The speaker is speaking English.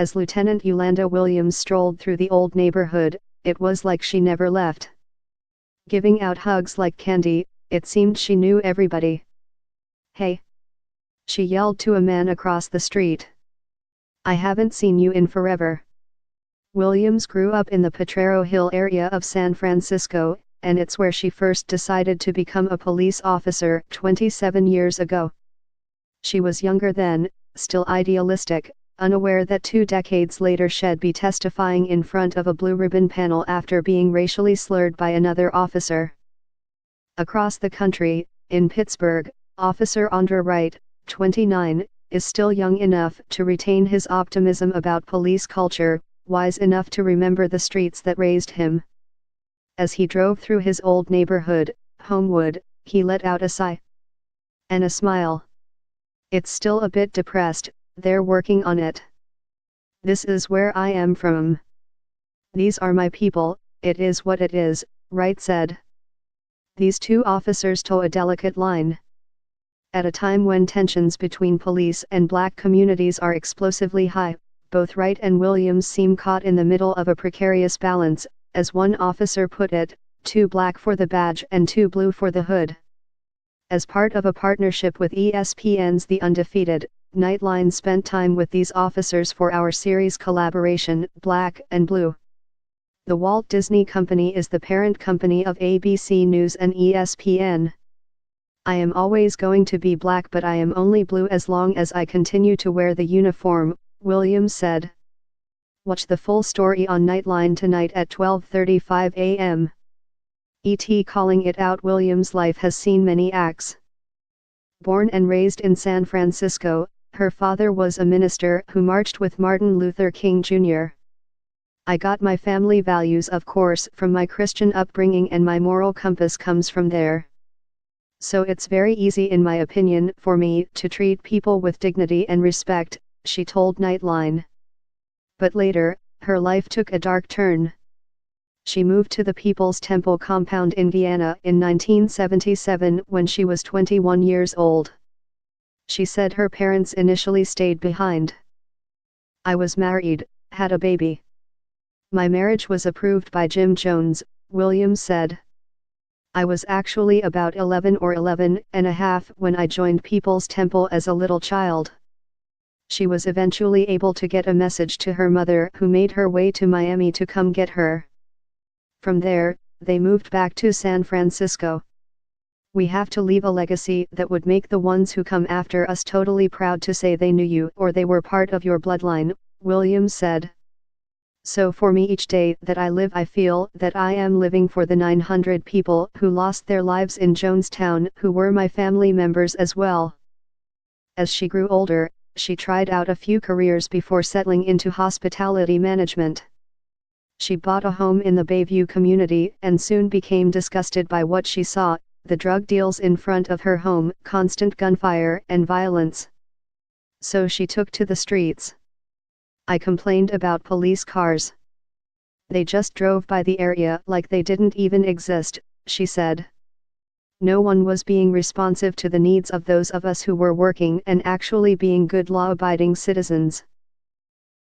As Lieutenant Yolanda Williams strolled through the old neighborhood, it was like she never left. Giving out hugs like candy, it seemed she knew everybody. "Hey!" she yelled to a man across the street. "I haven't seen you in forever." Williams grew up in the Potrero Hill area of San Francisco, and it's where she first decided to become a police officer 27 years ago. She was younger then, still idealistic, unaware that 2 decades later she'd be testifying in front of a blue ribbon panel after being racially slurred by another officer. Across the country, in Pittsburgh, Officer Andre Wright, 29, is still young enough to retain his optimism about police culture, wise enough to remember the streets that raised him. As he drove through his old neighborhood, Homewood, he let out a sigh. And a smile. "It's still a bit depressed, they're working on it. This is where I am from. These are my people, it is what it is," Wright said. These two officers toe a delicate line. At a time when tensions between police and black communities are explosively high, both Wright and Williams seem caught in the middle of a precarious balance, as one officer put it, 2 black for the badge and 2 blue for the hood. As part of a partnership with ESPN's The Undefeated, Nightline spent time with these officers for our series collaboration, Black and Blue. The Walt Disney Company is the parent company of ABC News and ESPN. "I am always going to be black, but I am only blue as long as I continue to wear the uniform," Williams said. Watch the full story on Nightline tonight at 12:35 a.m. E.T. calling it out. Williams' life has seen many acts. Born and raised in San Francisco, her father was a minister who marched with Martin Luther King Jr. "I got my family values, of course, from my Christian upbringing, and my moral compass comes from there. So it's very easy, in my opinion, for me to treat people with dignity and respect," she told Nightline. But later, her life took a dark turn. She moved to the People's Temple compound, Indiana, in 1977 when she was 21 years old. She said her parents initially stayed behind. "I was married, had a baby. My marriage was approved by Jim Jones," Williams said. "I was actually about 11 or 11 and a half when I joined People's Temple as a little child." She was eventually able to get a message to her mother, who made her way to Miami to come get her. From there, they moved back to San Francisco. "We have to leave a legacy that would make the ones who come after us totally proud to say they knew you or they were part of your bloodline," Williams said. "So for me, each day that I live, I feel that I am living for the 900 people who lost their lives in Jonestown, who were my family members as well." As she grew older, she tried out a few careers before settling into hospitality management. She bought a home in the Bayview community and soon became disgusted by what she saw: the drug deals in front of her home, constant gunfire and violence. So she took to the streets. "I complained about police cars. They just drove by the area like they didn't even exist," she said. "No one was being responsive to the needs of those of us who were working and actually being good law-abiding citizens."